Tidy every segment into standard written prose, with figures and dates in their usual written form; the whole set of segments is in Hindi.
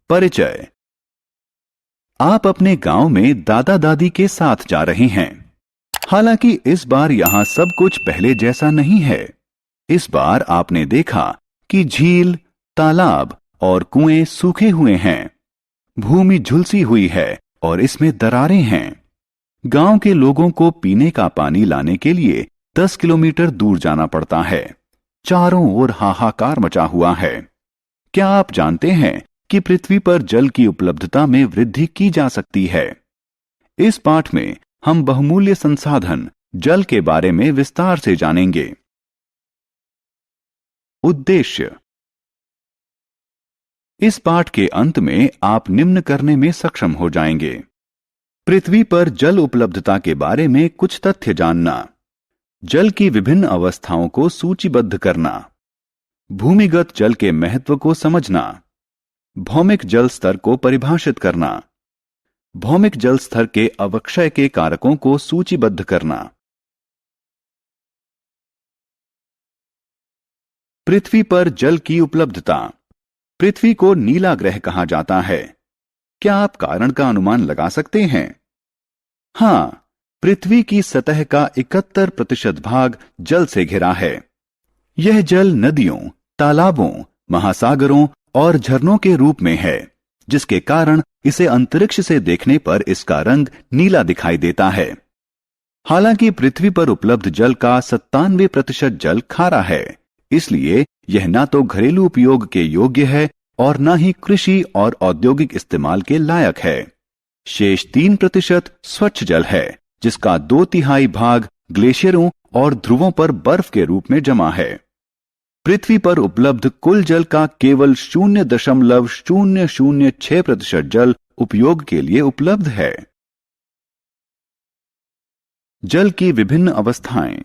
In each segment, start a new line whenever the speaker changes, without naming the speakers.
परिचय। आप अपने गांव में दादा दादी के साथ जा रहे हैं। हालांकि इस बार यहां सब कुछ पहले जैसा नहीं है। इस बार आपने देखा कि झील, तालाब और कुएं सूखे हुए हैं। भूमि झुलसी हुई है और इसमें दरारें हैं। गांव के लोगों को पीने का पानी लाने के लिए 10 किलोमीटर दूर जाना पड़ता है। चारों ओर हाहाकार मचा हुआ है। क्या आप जानते हैं कि पृथ्वी पर जल की उपलब्धता में वृद्धि की जा सकती है? इस पाठ में हम बहुमूल्य संसाधन जल के बारे में विस्तार से जानेंगे। उद्देश्य। इस पाठ के अंत में आप निम्न करने में सक्षम हो जाएंगे। पृथ्वी पर जल उपलब्धता के बारे में कुछ तथ्य जानना, जल की विभिन्न अवस्थाओं को सूचीबद्ध करना, भूमिगत जल के महत्व को समझना, भौमिक जल स्तर को परिभाषित करना, भौमिक जल स्तर के अवक्षय के कारकों को सूचीबद्ध करना। पृथ्वी पर जल की उपलब्धता। पृथ्वी को नीला ग्रह कहा जाता है। क्या आप कारण का अनुमान लगा सकते हैं? हां, पृथ्वी की सतह का 71% भाग जल से घिरा है। यह जल नदियों, तालाबों, महासागरों और झरनों के रूप में है, जिसके कारण इसे अंतरिक्ष से देखने पर इसका रंग नीला दिखाई देता है। हालांकि पृथ्वी पर उपलब्ध जल का 97% जल खारा है, इसलिए यह ना तो घरेलू उपयोग के योग्य है और न ही कृषि और औद्योगिक इस्तेमाल के लायक है। शेष 3% स्वच्छ जल है, जिसका 2/3 भाग ग्लेशियरों और ध्रुवों पर बर्फ के रूप में जमा है। पृथ्वी पर उपलब्ध कुल जल का केवल 0.006% जल उपयोग के लिए उपलब्ध है। जल की विभिन्न अवस्थाएं।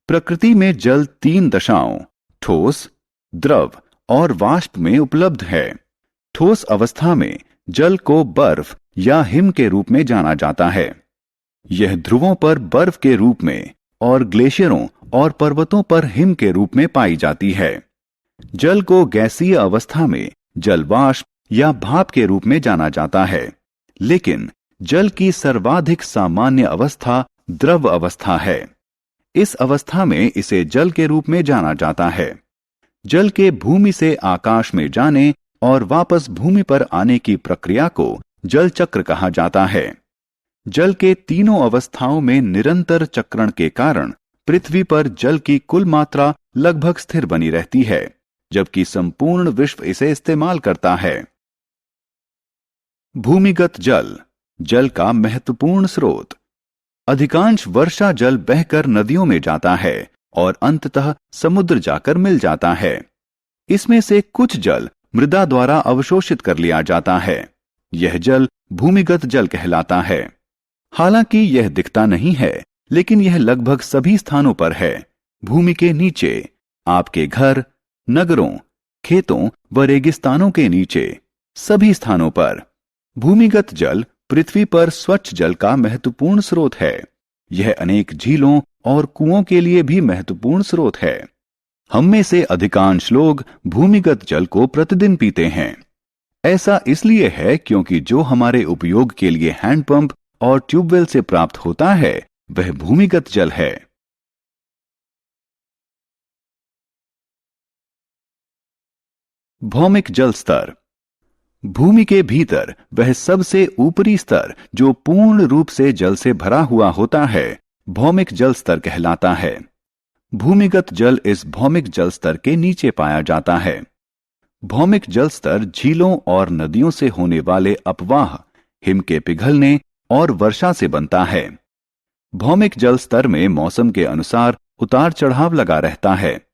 प्रकृति में जल 3 दशाओं ठोस, द्रव और वाष्प में उपलब्ध है। ठोस अवस्था में जल को बर्फ या हिम के रूप में जाना जाता है। यह ध्रुवों पर बर्फ के रूप में और ग्लेशियरों और पर्वतों पर हिम के रूप में पाई जाती है। जल को गैसीय अवस्था में जल वाष्प या भाप के रूप में जाना जाता है, लेकिन जल की सर्वाधिक सामान्य अवस्था द्रव अवस्था है। इस अवस्था में इसे जल के रूप में जाना जाता है। जल के भूमि से आकाश में जाने और वापस भूमि पर आने की प्रक्रिया को जल चक्र कहा जाता है। जल के तीनों अवस्थाओं में निरंतर चक्रण के कारण पृथ्वी पर जल की कुल मात्रा लगभग स्थिर बनी रहती है, जबकि संपूर्ण विश्व इसे इस्तेमाल करता है। भूमिगत जल, जल का महत्वपूर्ण स्रोत। अधिकांश वर्षा जल बहकर नदियों में जाता है और अंततः समुद्र जाकर मिल जाता है। इसमें से कुछ जल मृदा द्वारा अवशोषित कर लिया जाता है। यह जल भूमिगत जल कहलाता है। हालांकि यह दिखता नहीं है, लेकिन यह लगभग सभी स्थानों पर है। भूमि के नीचे, आपके घर, नगरों, खेतों व रेगिस्तानों के नीचे, सभी स्थानों पर। भूमिगत जल पृथ्वी पर स्वच्छ जल का महत्वपूर्ण स्रोत है। यह अनेक झीलों और कुओं के लिए भी महत्वपूर्ण स्रोत है। हम में से अधिकांश लोग भूमिगत जल को प्रतिदिन पीते हैं। ऐसा इसलिए है क्योंकि जो हमारे उपयोग के लिए हैंडपंप और ट्यूबवेल से प्राप्त होता है वह भूमिगत जल है। भौमिक जल स्तर। भूमि के भीतर वह सबसे ऊपरी स्तर जो पूर्ण रूप से जल से भरा हुआ होता है, भौमिक जल स्तर कहलाता है। भूमिगत जल इस भौमिक जल स्तर के नीचे पाया जाता है। भौमिक जल स्तर झीलों और नदियों से होने वाले अपवाह, हिम के पिघलने और वर्षा से बनता है। भौमिक जल स्तर में मौसम के अनुसार उतार चढ़ाव लगा रहता है।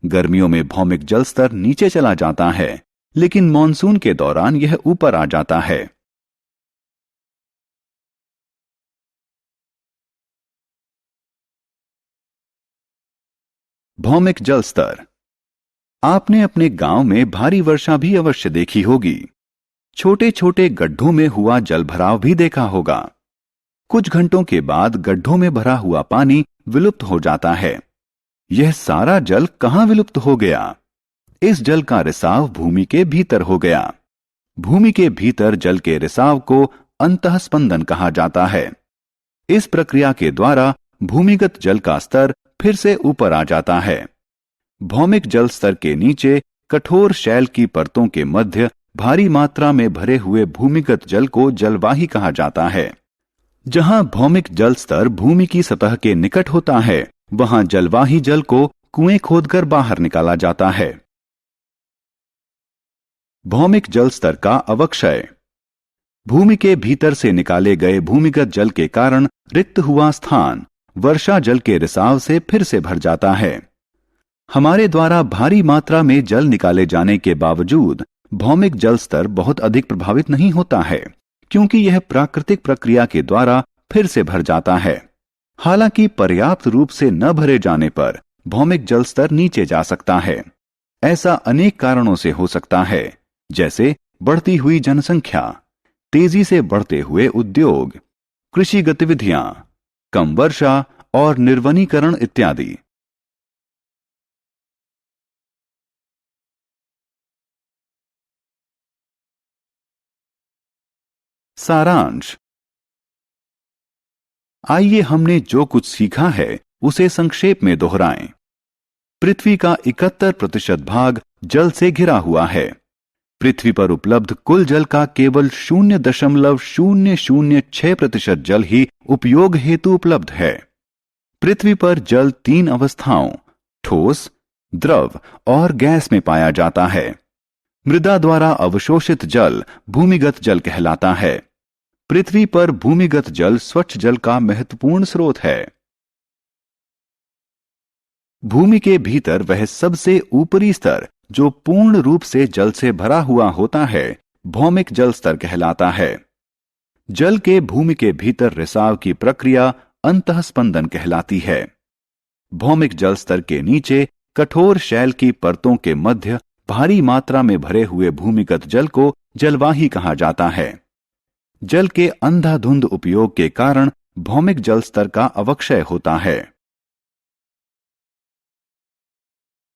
गर्मियों में भौमिक जल स्तर नीचे चला जाता है, लेकिन मॉनसून के दौरान यह ऊपर आ जाता है। भौमिक जल स्तर। आपने अपने गांव में भारी वर्षा भी अवश्य देखी होगी। छोटे छोटे गड्ढों में हुआ जलभराव भी देखा होगा। कुछ घंटों के बाद गड्ढों में भरा हुआ पानी विलुप्त हो जाता है। यह सारा जल कहां विलुप्त हो गया? इस जल का रिसाव भूमि के भीतर हो गया। भूमि के भीतर जल के रिसाव को अंतःस्पंदन कहा जाता है। इस प्रक्रिया के द्वारा भूमिगत जल का स्तर फिर से ऊपर आ जाता है। भौमिक जल स्तर के नीचे कठोर शैल की परतों के मध्य भारी मात्रा में भरे हुए भूमिगत जल को जलवाही कहा जाता है। जहां भौमिक जल स्तर भूमि की सतह के निकट होता है, वहां जलवाही जल को कुएं खोदकर बाहर निकाला जाता है। भौमिक जल स्तर का अवक्षय। भूमि के भीतर से निकाले गए भूमिगत जल के कारण रिक्त हुआ स्थान वर्षा जल के रिसाव से फिर से भर जाता है। हमारे द्वारा भारी मात्रा में जल निकाले जाने के बावजूद भौमिक जल स्तर बहुत अधिक प्रभावित नहीं होता है, क्योंकि यह प्राकृतिक प्रक्रिया के द्वारा फिर से भर जाता है। हालांकि पर्याप्त रूप से न भरे जाने पर भौमिक जल स्तर नीचे जा सकता है। ऐसा अनेक कारणों से हो सकता है, जैसे बढ़ती हुई जनसंख्या, तेजी से बढ़ते हुए उद्योग, कृषि गतिविधियां, कम वर्षा और निर्वनीकरण इत्यादि। सारांश। आइए हमने जो कुछ सीखा है उसे संक्षेप में दोहराएं। पृथ्वी का 71% भाग जल से घिरा हुआ है। पृथ्वी पर उपलब्ध कुल जल का केवल 0.006% जल ही उपयोग हेतु उपलब्ध है। पृथ्वी पर जल 3 अवस्थाओं ठोस, द्रव और गैस में पाया जाता है। मृदा द्वारा अवशोषित जल भूमिगत जल कहलाता है। पृथ्वी पर भूमिगत जल स्वच्छ जल का महत्वपूर्ण स्रोत है। भूमि के भीतर वह सबसे ऊपरी स्तर जो पूर्ण रूप से जल से भरा हुआ होता है, भौमिक जल स्तर कहलाता है। जल के भूमि के भीतर रिसाव की प्रक्रिया अंतःस्पंदन कहलाती है। भौमिक जल स्तर के नीचे कठोर शैल की परतों के मध्य भारी मात्रा में भरे हुए भूमिगत जल को जलवाही कहा जाता है। जल के अंधाधुंध उपयोग के कारण भौमिक जल स्तर का अवक्षय होता है।